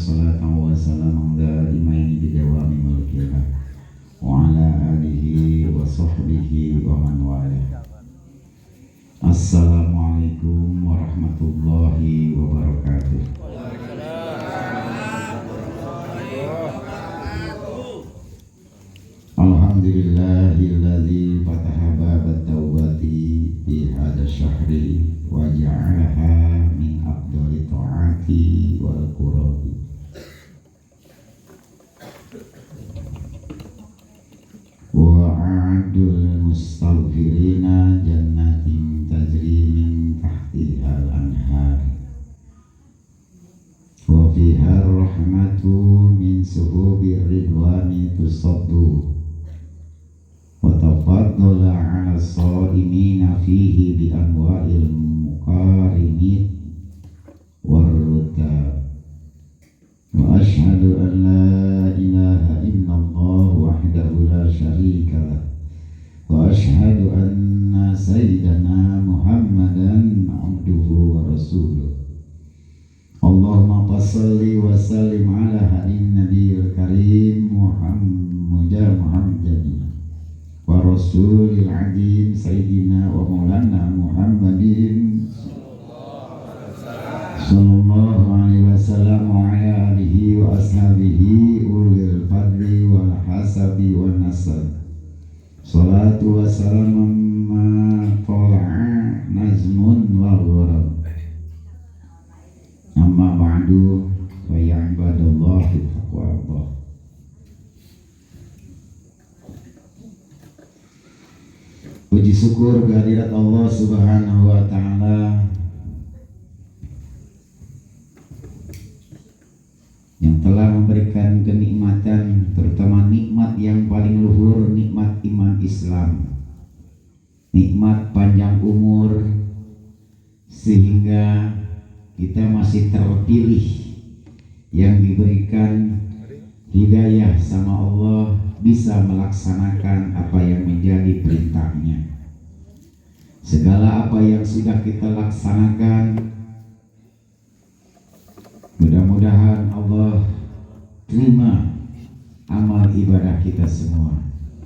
salatan wa salaman daimaini bidawami mulkillah wa ala alihi wa sahbihi wa man walah. Assalamualaikum warahmatullahi wabarakatuh. Alhamdulillahilladzi fataha babat taubati fi hadha syahri wa ja'alaha min afdali ta'ati wal qurabi. Wa a'adul mustaghfirina jannatin tajri min tahtiha al-anhar wa fiha rahmatu min suhubi ridwani tusabbu wa tafaddala 'ala as-sha'imina fihi bi anwa'il muqarimin warrutab. Wa ashhadu an la ilaha illallah wahdahu la syarika lah wa ashhadu anna sayyidana Muhammadan abduhu wa rasuluh. Allahumma salli wa sallim ala hadin nabiyil karim Muhammadin wa rasulil azim sayyidina wa maulana Muhammadin sallallahu alaihi wasallam wa ala alihi wa ashabihi ulil fadli wal hasabi wan nasab. Salatu wa salamun ma tala'a nazmun wa ghurab. Amma ba'du wa ya ibadallahi taqwallah. Puji syukur kehadirat Allah Subhanahu wa taala yang telah memberikan kenikmatan, terutama nikmat yang paling luhur, nikmat iman Islam, nikmat panjang umur, sehingga kita masih terpilih yang diberikan hidayah sama Allah, bisa melaksanakan apa yang menjadi perintahnya. Segala apa yang sudah kita laksanakan, mudah-mudahan Allah terima amal ibadah kita semua.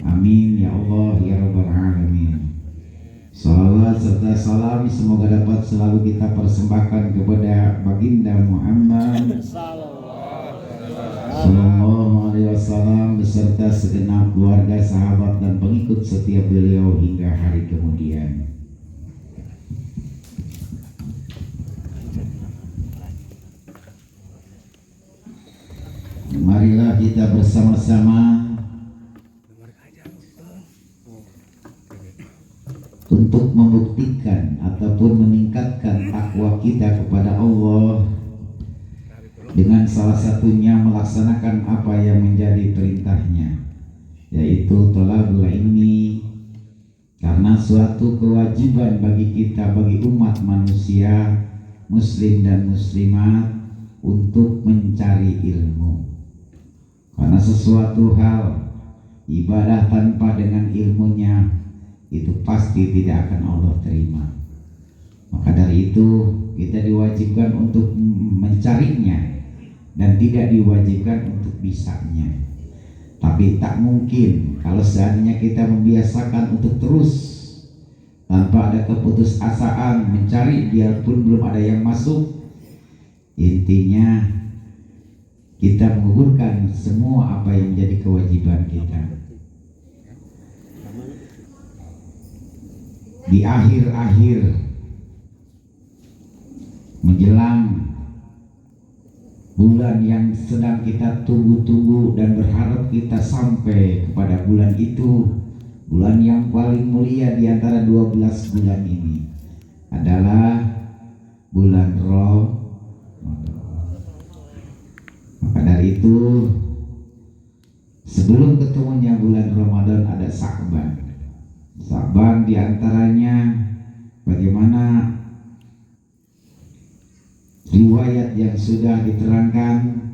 Amin ya Allah ya Rabbal Alamin. Salawat serta salam semoga dapat selalu kita persembahkan kepada baginda Muhammad sallallahu alaihi wasallam beserta segenap keluarga, sahabat dan pengikut setiap beliau hingga hari kemudian. Marilah kita bersama-sama untuk membuktikan ataupun meningkatkan takwa kita kepada Allah dengan salah satunya melaksanakan apa yang menjadi perintahnya, yaitu thalabul ilmi, karena suatu kewajiban bagi kita, bagi umat manusia muslim dan muslimat untuk mencari ilmu. Karena sesuatu hal ibadah tanpa dengan ilmunya itu pasti tidak akan Allah terima. Maka dari itu kita diwajibkan untuk mencarinya dan tidak diwajibkan untuk bisanya. Tapi tak mungkin kalau seandainya kita membiasakan untuk terus tanpa ada keputusasaan mencari biarpun belum ada yang masuk, intinya kita menggugurkan semua apa yang menjadi kewajiban kita. Di akhir-akhir menjelang bulan yang sedang kita tunggu-tunggu dan berharap kita sampai kepada bulan itu, bulan yang paling mulia di antara 12 bulan ini adalah bulan Ramadan. Maka dari itu sebelum ketemunya bulan Ramadan ada Sa'ban. Sa'ban diantaranya bagaimana riwayat yang sudah diterangkan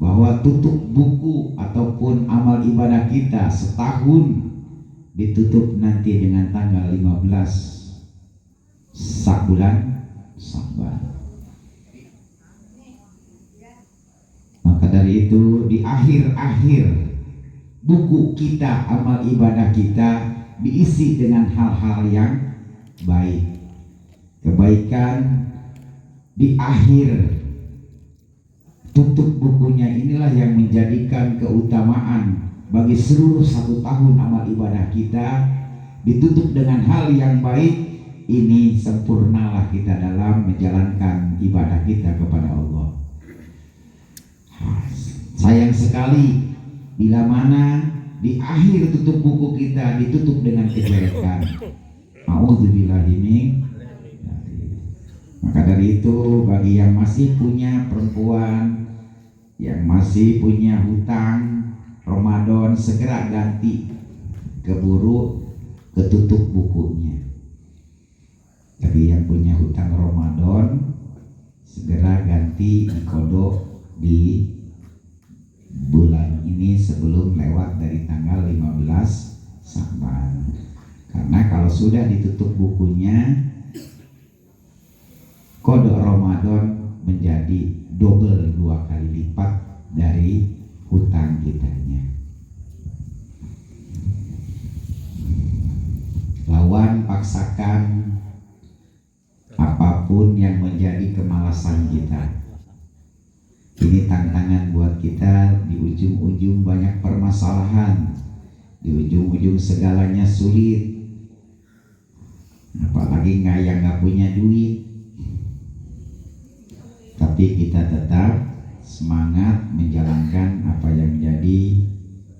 bahwa tutup buku ataupun amal ibadah kita setahun ditutup nanti dengan tanggal 15 bulan Sa'ban. dari itu di akhir-akhir buku kita, amal ibadah kita diisi dengan hal-hal yang baik. Kebaikan di akhir tutup bukunya inilah yang menjadikan keutamaan bagi seluruh 1 tahun amal ibadah kita ditutup dengan hal yang baik. Ini sempurnalah kita dalam menjalankan ibadah kita kepada Allah. Sayang sekali bila mana di akhir tutup buku kita ditutup dengan kejelekan. A'udzubillahi min. Maka dari itu bagi yang masih punya perempuan, yang masih punya hutang Ramadan, segera ganti, keburu ketutup bukunya. Jadi yang punya hutang Ramadan segera ganti dikodok di bulan ini sebelum lewat dari tanggal 15 Sya'ban. Karena kalau sudah ditutup bukunya, kodok Ramadan menjadi double, 2 kali lipat dari hutang kitanya. Lawan, paksakan apapun yang menjadi kemalasan kita. Ini tantangan buat kita. Di ujung-ujung banyak permasalahan, di ujung-ujung segalanya sulit, apalagi yang nggak punya duit. Tapi kita tetap semangat menjalankan apa yang menjadi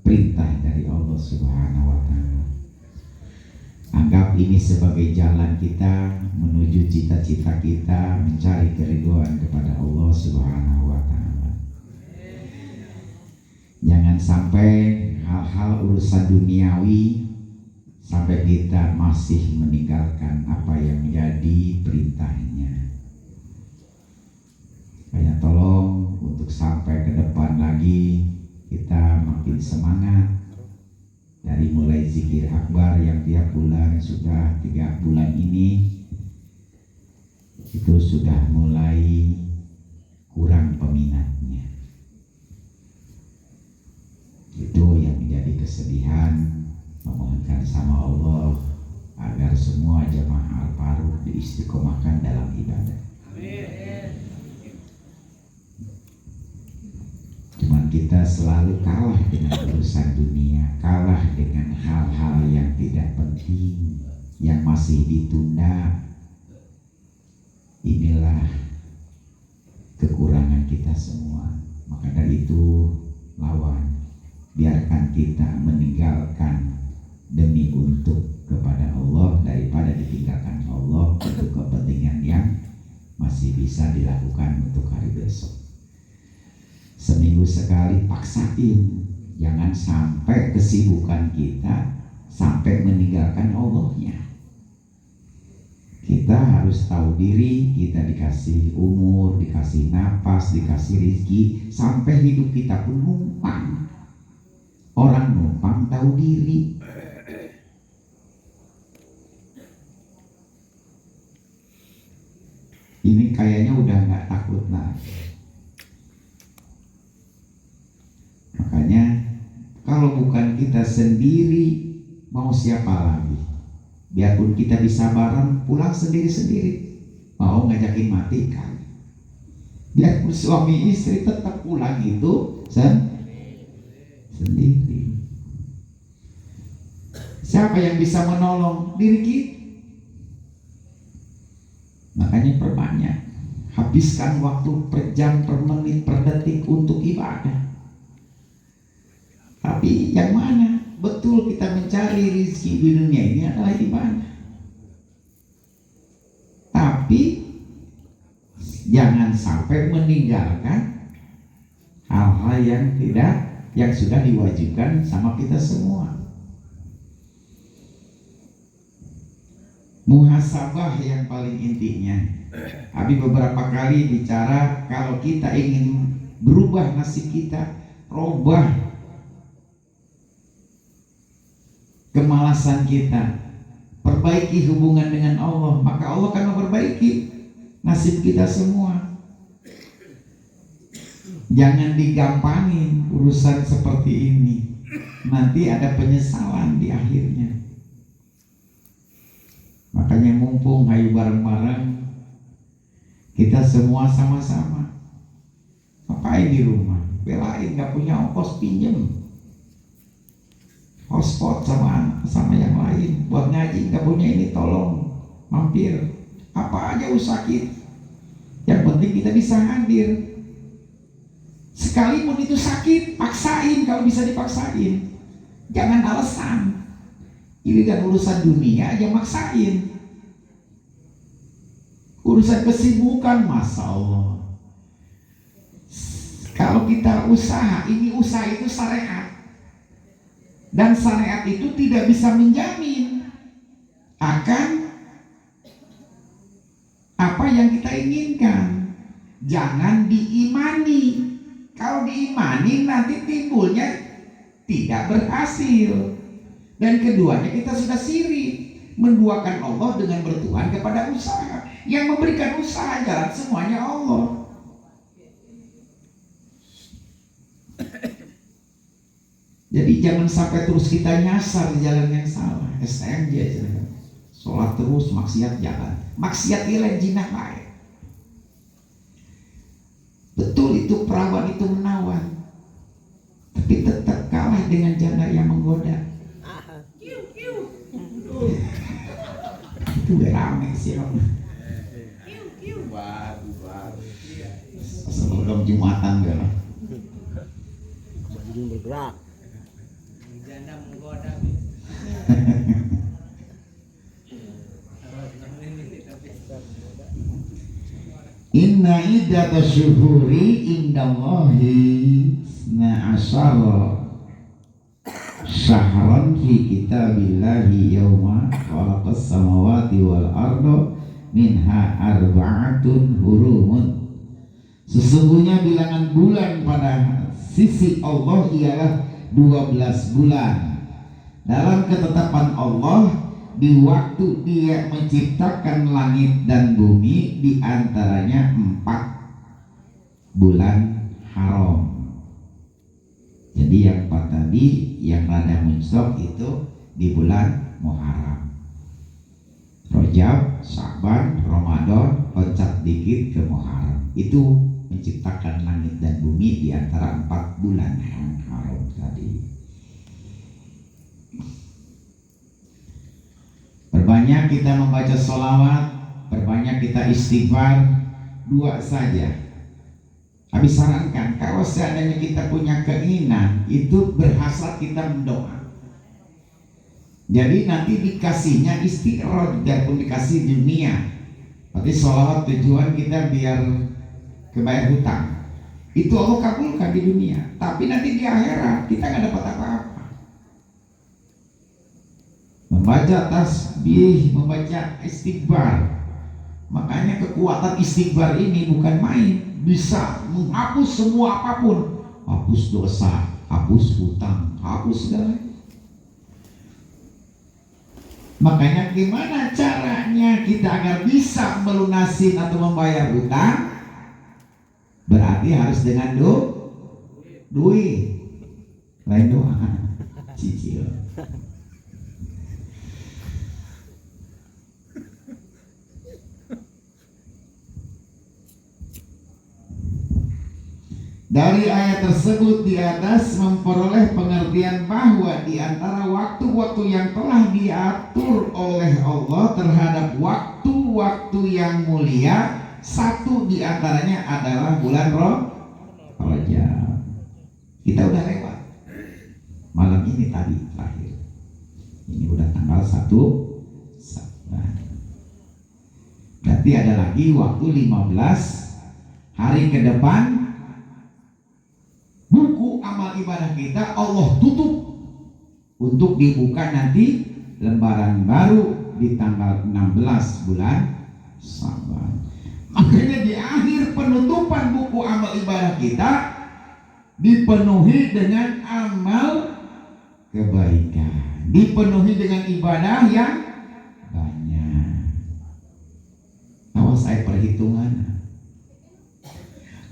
perintah dari Allah Subhanahu wa Ta'ala. Anggap ini sebagai jalan kita menuju cita-cita kita, mencari keridhaan kepada Allah Subhanahu wa Ta'ala. Jangan sampai hal-hal urusan duniawi sampai kita masih meninggalkan apa yang menjadi perintahnya. Kayak tolong untuk sampai ke depan lagi kita makin semangat. Dari mulai zikir akbar yang tiap bulan, sudah 3 bulan ini itu sudah mulai kurang peminatnya. Itu yang menjadi kesedihan. Memohonkan sama Allah agar semua jamaah Al-Faruq diistiqomahkan dalam ibadah. Cuman kita selalu kalah dengan urusan dunia, kalah dengan hal-hal yang tidak penting, yang masih ditunda. Inilah kekurangan kita semua. Maka dari itu lawan, biarkan kita meninggalkan demi untuk kepada Allah daripada ditinggalkan Allah untuk kepentingan yang masih bisa dilakukan untuk hari besok. Seminggu sekali paksain, jangan sampai kesibukan kita sampai meninggalkan Allahnya. Kita harus tahu diri, kita dikasih umur, dikasih napas, dikasih rezeki, sampai hidup kita pun numpang. Orang numpang tahu diri. Ini kayaknya udah nggak takut lagi. Makanya kalau bukan kita sendiri, mau siapa lagi? Biarpun kita bisa bareng, pulang sendiri-sendiri. Mau ngajakin mati kan? Biarpun suami istri tetap pulang itu sendiri. Siapa yang bisa menolong? Diri kita. Makanya perbanyak, habiskan waktu per jam, per menit, per detik untuk ibadah. Tapi yang mana betul kita mencari rezeki di dunia ini adalah ibadah. Tapi jangan sampai meninggalkan hal-hal yang sudah diwajibkan sama kita semua. Muhasabah yang paling intinya. Abi beberapa kali bicara kalau kita ingin berubah nasib kita, robah kemalasan kita, perbaiki hubungan dengan Allah, maka Allah akan memperbaiki nasib kita semua. Jangan digampangin urusan seperti ini. Nanti ada penyesalan di akhirnya. Makanya mumpung hayu bareng-bareng, kita semua sama-sama. Ngapain di rumah? Belain gak punya ongkos pinjem hotspot sama yang lain buat ngaji, gak punya ini tolong mampir. Apa aja sakit, yang penting kita bisa hadir. Sekalipun itu sakit, paksain kalau bisa dipaksain. Jangan alasan. Ini kan urusan dunia aja maksain. Urusan kesibukan, Masya Allah. Kalau kita usaha, ini usaha itu syariat. Dan syariat itu tidak bisa menjamin akan apa yang kita inginkan. Jangan diimani. Kalau diimani nanti timbulnya tidak berhasil. Dan keduanya kita sudah sirik, menduakan Allah dengan bertuhan kepada usaha. Yang memberikan usaha jalan semuanya Allah. Jadi jangan sampai terus kita nyasar di jalan yang salah. STMJ, sholat terus, maksiat jalan. Maksiat ilain jinah lain. Betul itu perawan itu menawan, tapi tetap kalah dengan janda yang menggoda. Itu rame sih om. Sebelum Jumatan gak lah. Bergerak. Janda menggoda. Inna iddata syuhuri indallahi na'asyara syahran fi kitabillahi yawma khalaqas samawati wal arda minha arba'atun hurumun. Sesungguhnya bilangan bulan pada sisi Allah ialah 12 bulan. Dalam ketetapan Allah, di waktu Dia menciptakan langit dan bumi, di antaranya 4 bulan haram. Jadi yang 4 tadi yang rada muncul itu di bulan Muharram, Rajab, Sa'ban, Ramadan, loncat dikit ke Muharram. Itu menciptakan langit dan bumi di antara 4 bulan yang haram tadi. Perbanyak kita membaca sholawat, perbanyak kita istighfar, 2 saja. Habis sarankan, kalau seandainya kita punya keinginan, itu berhasrat kita mendoa. Jadi nanti dikasihnya istiqror, biarpun dikasih dunia. Tapi sholawat tujuan kita biar kebayar hutang. Itu Allah kabulkan di dunia. Tapi nanti di akhirat kita nggak dapat apa-apa. Membaca tasbih, membaca istighfar. Makanya kekuatan istighfar ini bukan main, bisa menghapus semua apapun. Hapus dosa, hapus hutang, hapus segala. Makanya gimana caranya kita agar bisa melunasi atau membayar hutang? Berarti harus dengan duit. Lain doa, cicil. Dari ayat tersebut di atas memperoleh pengertian bahwa di antara waktu-waktu yang telah diatur oleh Allah terhadap waktu-waktu yang mulia, satu di antaranya adalah bulan Rajab. Kita udah lewat. Malam ini tadi terakhir. Ini udah tanggal 1 Saban. Berarti ada lagi waktu 15 hari ke depan. Buku amal ibadah kita Allah tutup untuk dibuka nanti lembaran baru di tanggal 16 bulan Saban. Makanya di akhir penutupan buku amal ibadah kita dipenuhi dengan amal kebaikan, dipenuhi dengan ibadah yang banyak. Awas saya perhitungan.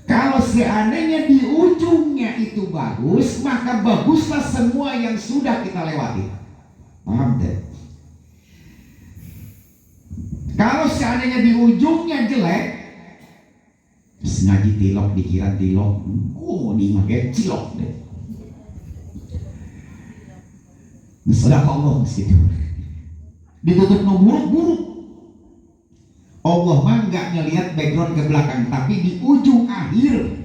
Kalau seandainya di ujungnya itu bagus, maka baguslah semua yang sudah kita lewati. Paham deh? Kalau seandainya di ujungnya jelek, ngaji tilok dikira tilok, dimakai cilok deh. Sudah Allah situ. Ditutup no buruk-buruk. Allah mah nggak ngelihat background ke belakang, tapi di ujung akhir.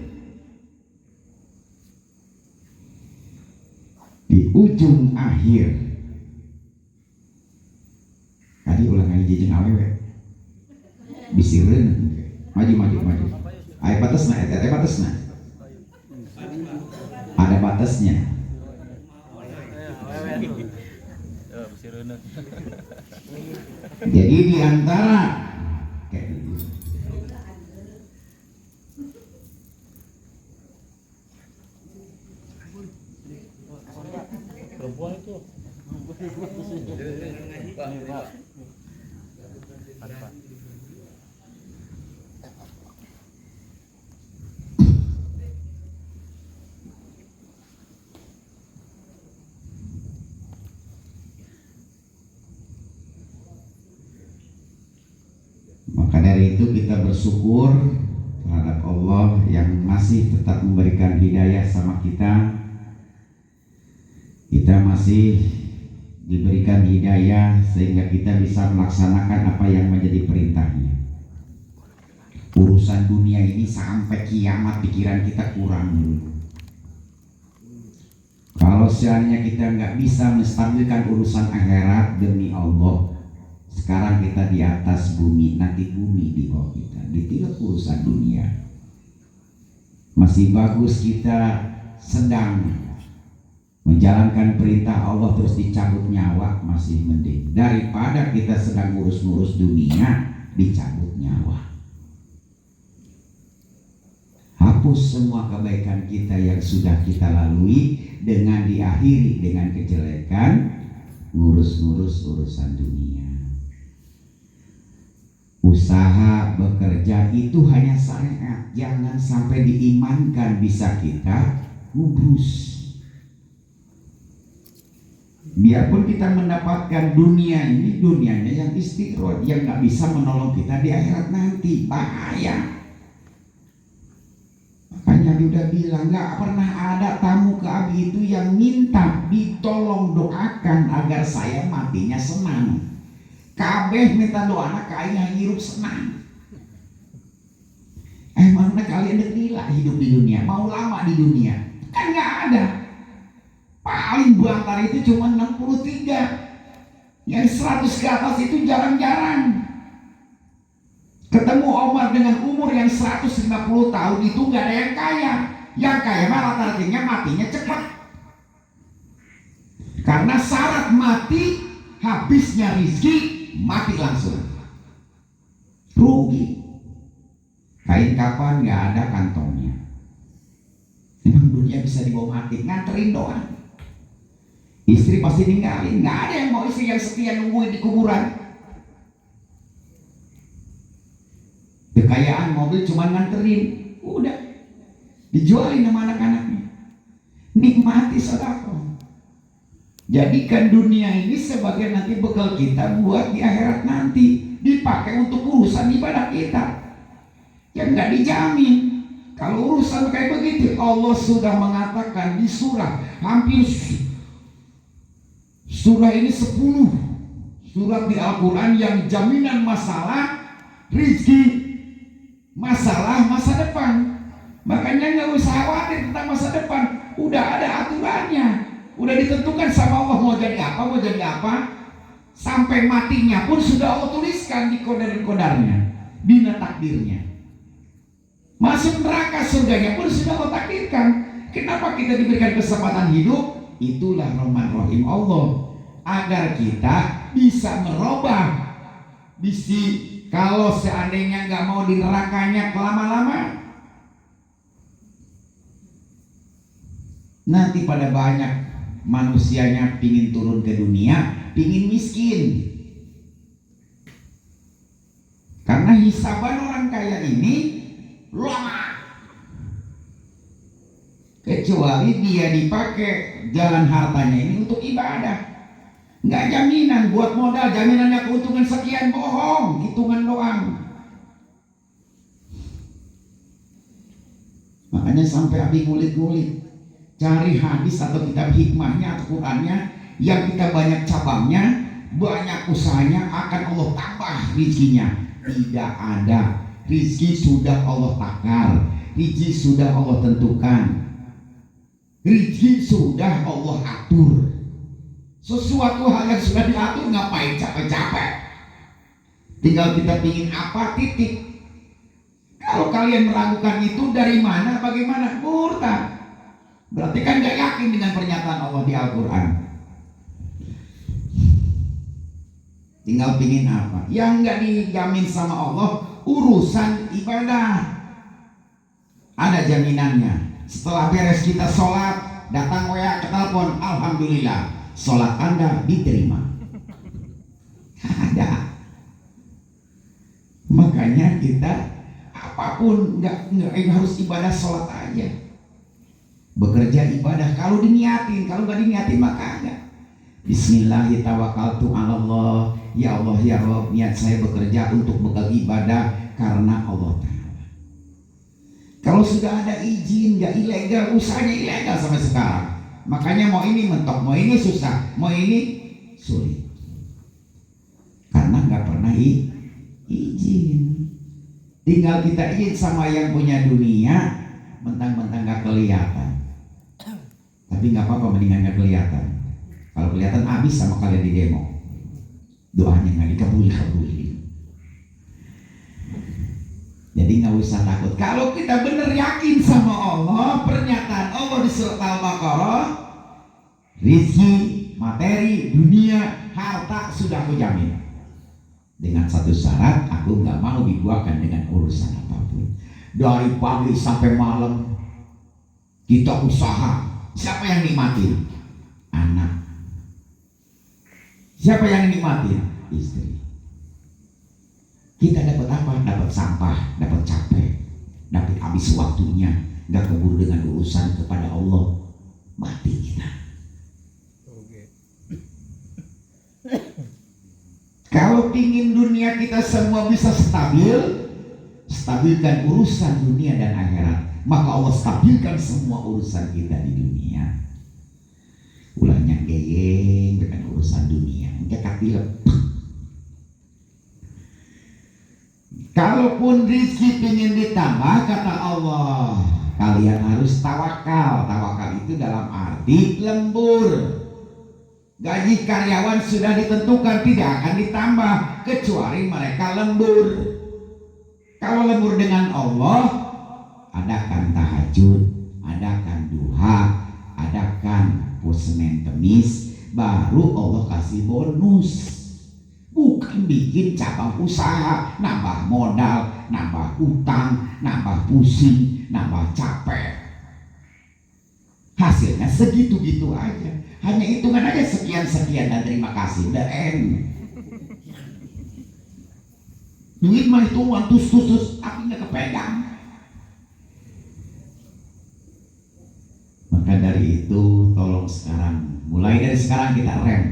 Di ujung akhir. Tadi ulang aja jeung awewe. Bisireun. Maju. Aya batasna eta batasna. Ada batasnya. Jadi di antara perempuan itu maka dari itu kita bersyukur terhadap Allah yang masih tetap memberikan hidayah sama kita. Kita masih diberikan hidayah sehingga kita bisa melaksanakan apa yang menjadi perintahnya. Urusan dunia ini sampai kiamat pikiran kita kurang dulu. Kalau seandainya kita nggak bisa menstabilkan urusan akhirat demi Allah, sekarang kita di atas bumi, nanti bumi di bawah kita, ditilik urusan dunia. Masih bagus kita sedang menjalankan perintah Allah terus dicabut nyawa, masih mending daripada kita sedang ngurus-ngurus dunia dicabut nyawa. Hapus semua kebaikan kita yang sudah kita lalui dengan diakhiri dengan kejelekan ngurus-ngurus urusan dunia. Usaha bekerja itu hanya syariat, jangan sampai diimankan bisa kita ngubrus. Biarpun kita mendapatkan dunia ini, dunianya yang istiqror, yang gak bisa menolong kita di akhirat nanti, bahaya. Makanya Abi udah bilang, gak pernah ada tamu ke Abi itu yang minta ditolong doakan agar saya matinya senang. Kabeh minta doa anak kaya hidup senang. Mana kalian udah gila hidup di dunia, mau lama di dunia? Kan gak ada. Paling bantar itu cuma 63. Yang 100 ke atas itu jarang-jarang. Ketemu Omar dengan umur yang 150 tahun itu gak ada yang kaya. Yang kaya malah artinya matinya cepat. Karena syarat mati, habisnya rizki, mati langsung. Rugi. Kain kapan gak ada kantongnya. Memang dunia bisa dibawa mati, nganterin doang. Istri pasti ninggalin, nggak ada yang mau istri yang setia nungguin di kuburan. Kekayaan mobil cuma nganterin, udah dijualin sama anak-anaknya. Nikmati sedekah. Jadikan dunia ini sebagai nanti bekal kita buat di akhirat nanti, dipakai untuk urusan ibadah kita. Yang nggak dijamin. Kalau urusan kayak begitu, Allah sudah mengatakan di surah hampir surah ini 10 surat di Al-Quran yang jaminan masalah rizki, masalah masa depan. Makanya nggak usah khawatir tentang masa depan, udah ada aturannya, udah ditentukan sama Allah mau jadi apa, sampai matinya pun sudah Allah tuliskan di kodar-kodarnya, bina takdirnya. Masuk neraka surganya pun sudah Allah takdirkan. Kenapa kita diberikan kesempatan hidup? Itulah Rahman Rahim Allah, agar kita bisa merubah bisi. Kalau seandainya nggak mau di nerakanya kelama-lama, nanti pada banyak manusianya pingin turun ke dunia, pingin miskin. Karena hisaban orang kaya ini lama. kecuali dia dipakai jalan hartanya ini untuk ibadah. Nggak jaminan buat modal, jaminannya keuntungan sekian, bohong, hitungan doang. Makanya sampai Abi ngulik-ngulik, cari hadis atau kitab hikmahnya atau Qurannya yang kita banyak cabangnya, banyak usahanya, akan Allah tambah rezekinya. Tidak ada. Rizki sudah Allah takar, rizki sudah Allah tentukan, rizki sudah Allah atur. Sesuatu hal yang sudah diatur, ngapain capek-capek? Tinggal kita pingin apa, titik. Kalau kalian meragukan itu dari mana, bagaimana? Murtad. Berarti kan gak yakin dengan pernyataan Allah di Al-Quran. Tinggal pingin apa? Yang gak dijamin sama Allah, urusan ibadah. Ada jaminannya. Setelah beres kita sholat, datang WA ke telepon, alhamdulillah, sholat Anda diterima. Ada. Makanya kita apapun nggak harus ibadah sholat aja. Bekerja ibadah kalau diniatin, kalau nggak diniatin maka enggak. Bismillahirrahmanirrahim. Ya Allah ya Rabb, niat saya bekerja untuk beribadah karena Allah Ta'ala. Kalau sudah ada izin, nggak ilegal, usahanya ilegal sampai sekarang. Makanya mau ini mentok, mau ini susah, mau ini sulit. Karena nggak pernah izin. Tinggal kita izin sama yang punya dunia, mentang-mentang nggak kelihatan. Tapi nggak apa-apa, mendingan nggak kelihatan. Kalau kelihatan habis sama kalian di demo. Doanya nggak dikabul-kabulin. Jadi nggak usah takut. Kalau kita benar yakin sama Allah, pernyataan Allah di surat Al-Baqarah, rizki, materi, dunia, harta sudah aku jamin. Dengan satu syarat, aku nggak mau dibuahkan dengan urusan apapun. Dari pagi sampai malam kita usaha. Siapa yang nikmatin? Anak. Siapa yang nikmatin? Istri. Kita dapat apa? Dapat sampah, dapat capek, dapat habis waktunya, nggak keburu dengan urusan kepada Allah, mati kita. Kalau ingin dunia kita semua bisa stabil, stabilkan urusan dunia dan akhirat, maka Allah stabilkan semua urusan kita di dunia. Ulahnya geyeng dengan urusan dunia, enggak katilep. Kalaupun rizki ingin ditambah, kata Allah, kalian harus tawakal. Tawakal itu dalam arti lembur. Gaji karyawan sudah ditentukan, tidak akan ditambah kecuali mereka lembur. Kalau lembur dengan Allah, adakan tahajud, adakan duha, adakan Senin Kemis, baru Allah kasih bonus. Bukan bikin cabang usaha, nambah modal, nambah utang, nambah pusing, nambah capek. Hasilnya segitu-gitu aja. Hanya hitungan aja sekian-sekian dan terima kasih, udah end. Duit mah hitungan tus, tapi nggak kepegang. Maka dari itu tolong sekarang, mulai dari sekarang kita rem.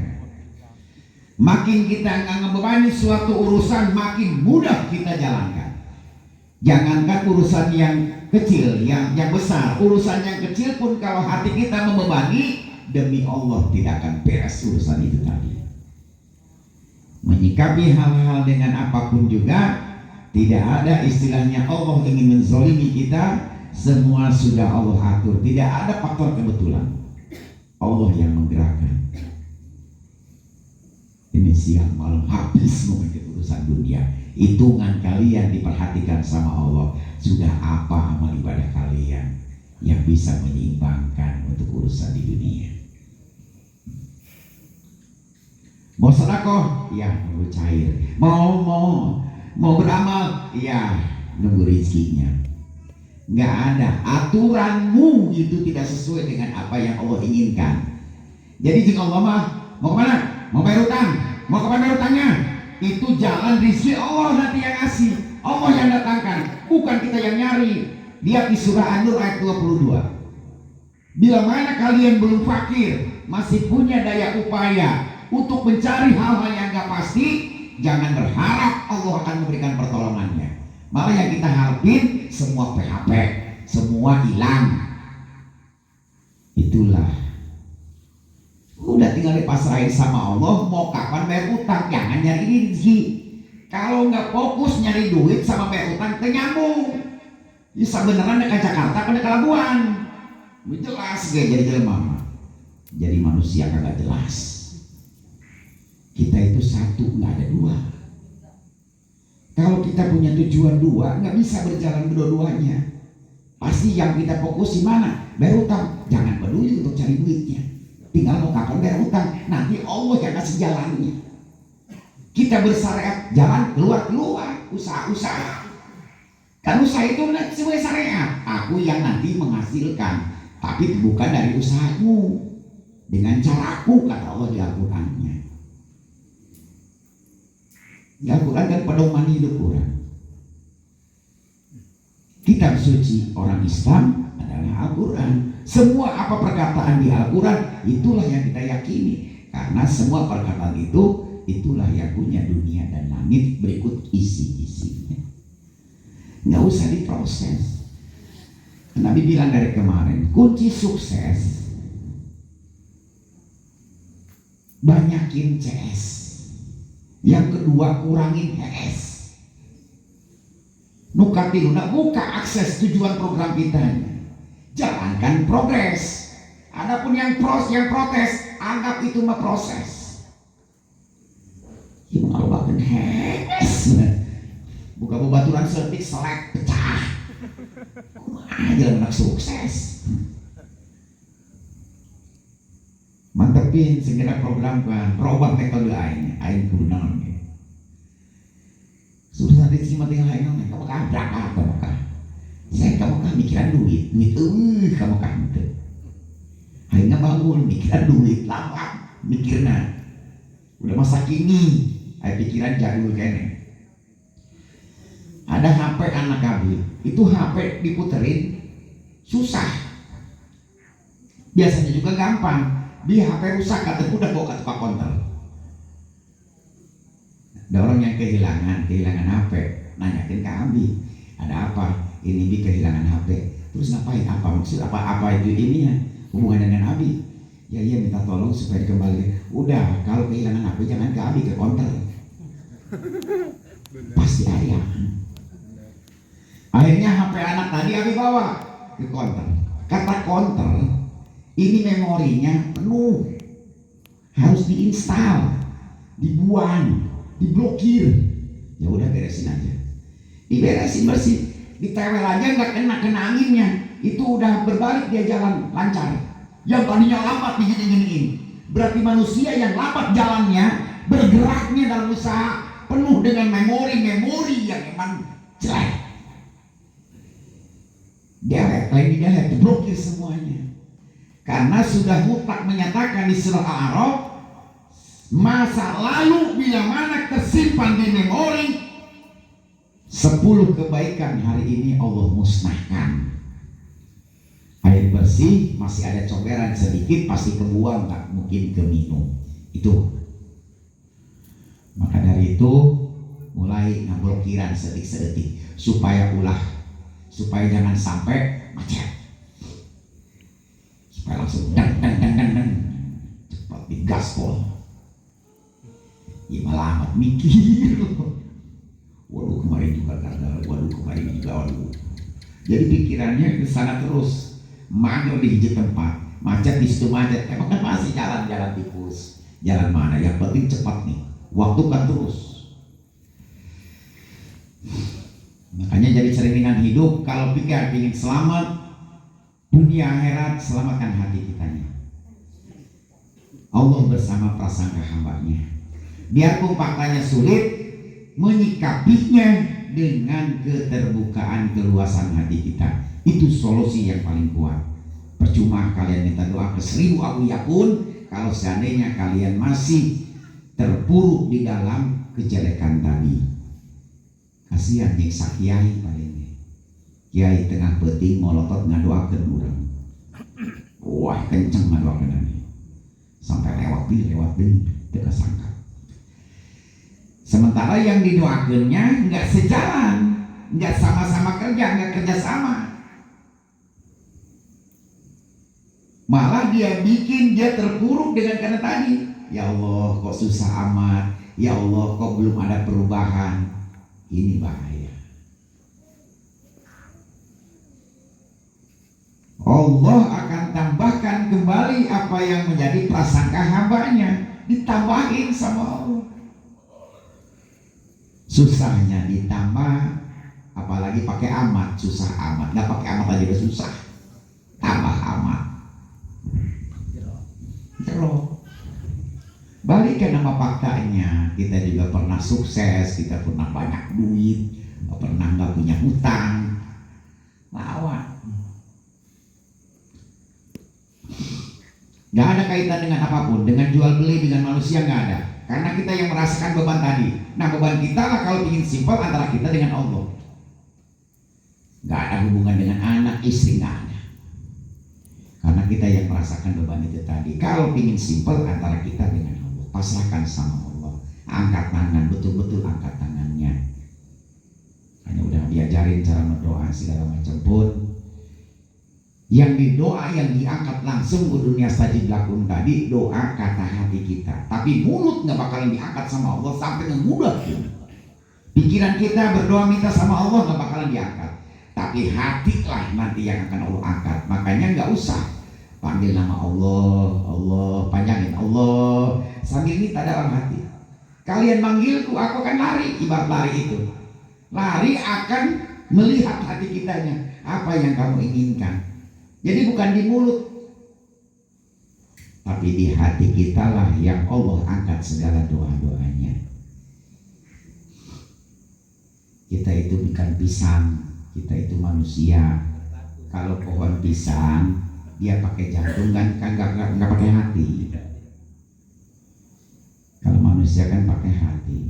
Makin kita nggak ngebebani suatu urusan, makin mudah kita jalankan. Jangankan urusan yang kecil, yang besar, urusan yang kecil pun kalau hati kita membebani, demi Allah tidak akan beres urusan itu tadi. Menyikapi hal-hal dengan apapun juga, tidak ada istilahnya Allah ingin menzolimi kita, semua sudah Allah atur, tidak ada faktor kebetulan. Allah yang menggerakkan. Ini siang malam habis mungkin urusan dunia. Hitungan kalian diperhatikan sama Allah. Sudah apa amal ibadah kalian yang bisa menyeimbangkan untuk urusan di dunia? Mau sedekah? Ya, nunggu cair. Mau beramal? Ya, nunggu rezekinya. Nggak ada. Aturanmu itu tidak sesuai dengan apa yang Allah inginkan. Jadi jika Allah mau kemana? Mau bayar utang, mau kemana bayar utangnya? Itu jalan rizki Allah nanti yang ngasih, Allah yang datangkan, bukan kita yang nyari. Lihat di surah An-Nur ayat 22. Bila mana kalian belum fakir, masih punya daya upaya untuk mencari hal-hal yang gak pasti, jangan berharap Allah akan memberikan pertolongannya. Malah yang kita harapin semua PHP, semua hilang. Itulah. Udah tinggal dipasrahin sama Allah, mau kapan bayar utang, jangan nyari rezeki. Kalau nggak fokus nyari duit sama bayar utang, nyambung. Bisa beneran ke Jakarta, ke Labuan. Jelas gak jadi jelema. Jadi manusia kagak jelas. Kita itu satu, nggak ada dua. Kalau kita punya tujuan dua, nggak bisa berjalan berdua-duanya. Pasti yang kita fokus di mana? Bayar utang. Jangan peduli untuk cari duitnya. Tinggal mau kapan bayar utang. Nanti Allah yang kasih jalannya. Kita bersyariat, jalan keluar, usaha-usaha. Kan usaha itu sebagai syariat. Aku yang nanti menghasilkan, tapi bukan dari usahamu. Dengan caraku, kata Allah di Al-Qurannya. Di Al-Quran kan pedoman hidup orang. Kitab suci orang Islam adalah Al-Quran. Semua apa perkataan di Al-Quran, itulah yang kita yakini. Karena semua perkataan itu, itulah yang punya dunia dan langit berikut isi-isinya. Nggak usah diproses. Nabi bilang dari kemarin, kunci sukses banyakin CS. Yang kedua, kurangin HS. Nukatiluna, buka akses tujuan program kita. Jalankan progres. Adapun yang protes, anggap itu mah proses. Yang ngalbakan HS. Buka bebaturan setik selek pecah. Aja anak sukses. Mantepin segera program kan, robah metode aing kunaon ge. Susah diterima tinggal aing kamu kan berangkat kamu kan. Saya kamu kan mikiran duit kamu kan teu. Aing bangun mikiran duit lama mikirna. Udah masa kini, aing pikiran jadul kene. Ada HP anak kami, itu HP diputerin susah. Biasanya juga gampang. Di HP rusak kata udah bawa ke tukang konter. Ada orang yang kehilangan HP, nanyakin ke Abi, ada apa? Ini Bi kehilangan HP. Terus ngapain? Apa maksud? Apa itu ininya? Hubungan dengan Abi? Ya iya minta tolong supaya dikembali. Udah, kalau kehilangan HP jangan ke Abi, ke konter. Pasti ayah. Akhirnya HP anak tadi Abi bawa ke konter. Kata konter, ini memorinya penuh, harus diinstal, dibuang, diblokir. Ya udah beresin aja, diberesin bersih, ditewel aja nggak kena anginnya, itu udah berbalik dia jalan lancar. Yang tadinya lambat digini-giniin, berarti manusia yang lambat jalannya, bergeraknya dalam usaha penuh dengan memori yang memang jelek. Delete, diblokir semuanya. Karena sudah mutlak menyatakan di surah Al-A'raf, masa lalu bila mana tersimpan di memori, 10 kebaikan hari ini Allah musnahkan. Air bersih masih ada comberan sedikit, pasti kebuang, nggak mungkin keminum. Itu. Maka dari itu mulai ngeblokiran sedetik supaya jangan sampai macet. Supaya langsung dang cepat digaspol. Ya malah amat mikir. Waduh kemarin juga. Jadi pikirannya ke sana terus. Mager di hijau tempat, macet di situ macet. Emang kan masih jalan tikus. Jalan mana? Yang penting cepat nih. Waktu kan terus. Makanya jadi cerminan hidup. Kalau ingin selamat dunia akhirat, selamatkan hati kitanya. Allah bersama prasangka hambanya. Biarpun faktanya sulit, menyikapinya dengan keterbukaan keluasan hati kita. Itu solusi yang paling kuat. Percuma kalian minta doa ke 1000 Abu Yakun kalau seandainya kalian masih terpuruk di dalam kejelekan tadi. Kasihan nyiksa kiai paling. Kiai tengah peting molotot ngadoakeun urang. kenceng doakeun sampai lewat deui teu kasangka. Sementara yang didoakannya nggak sejalan, nggak sama-sama kerja, nggak kerja sama. Malah dia bikin dia terpuruk dengan karena tadi, ya Allah kok susah amat, ya Allah kok belum ada perubahan. Ini bahaya. Allah akan tambahkan kembali apa yang menjadi prasangka hambanya, ditambahin sama Allah. Susahnya ditambah, apalagi pakai amat, susah amat. Nggak pakai amat aja udah susah, tambah amat. Jero. Balik ke nama faktanya, kita juga pernah sukses, kita pernah banyak duit, pernah nggak punya hutang. Lawan. Nggak ada kaitan dengan apapun, dengan jual beli dengan manusia nggak ada. Karena kita yang merasakan beban tadi. Nah beban kita lah kalau ingin simpel antara kita dengan Allah. Nggak ada hubungan dengan anak, istri, nggak ada. Karena kita yang merasakan beban itu tadi. Kalau ingin simpel antara kita dengan Allah, pasrahkan sama Allah. Angkat tangan, betul-betul angkat tangannya. Hanya udah diajarin cara berdoa segala macam pun. Yang didoa yang diangkat langsung ke dunia sajid lakum tadi, doa kata hati kita. Tapi mulut nggak bakalan diangkat sama Allah sampai ngemudah pun. Pikiran kita berdoa minta sama Allah nggak bakalan diangkat. Tapi hati lah nanti yang akan Allah angkat. Makanya nggak usah panggil nama Allah, Allah, panjangin Allah sambil minta dalam hati. Kalian manggilku, aku akan lari. Ibarat lari itu, lari akan melihat hati kitanya, apa yang kamu inginkan. Jadi bukan di mulut, tapi di hati kita lah yang Allah angkat segala doa-doanya. Kita itu bukan pisang, kita itu manusia. Kalau pohon pisang, dia pakai jantung kan, nggak pakai hati. Kalau manusia kan pakai hati.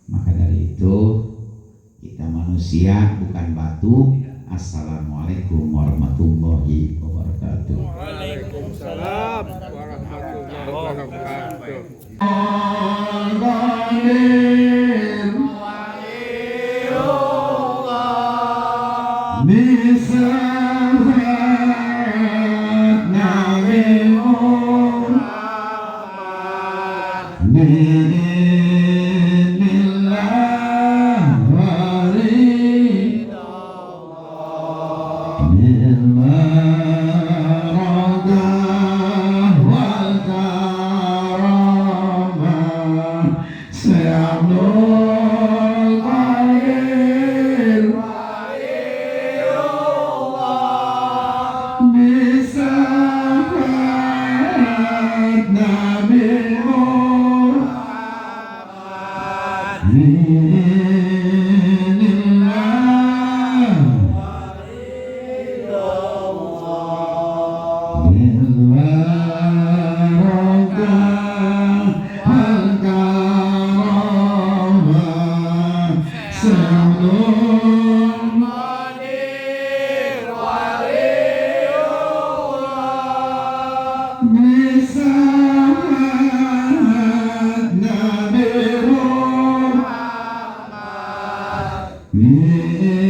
Maka dari itu kita manusia bukan batu. Assalamualaikum warahmatullahi wabarakatuh. Waalaikumsalam warahmatullahi wabarakatuh. Yeah.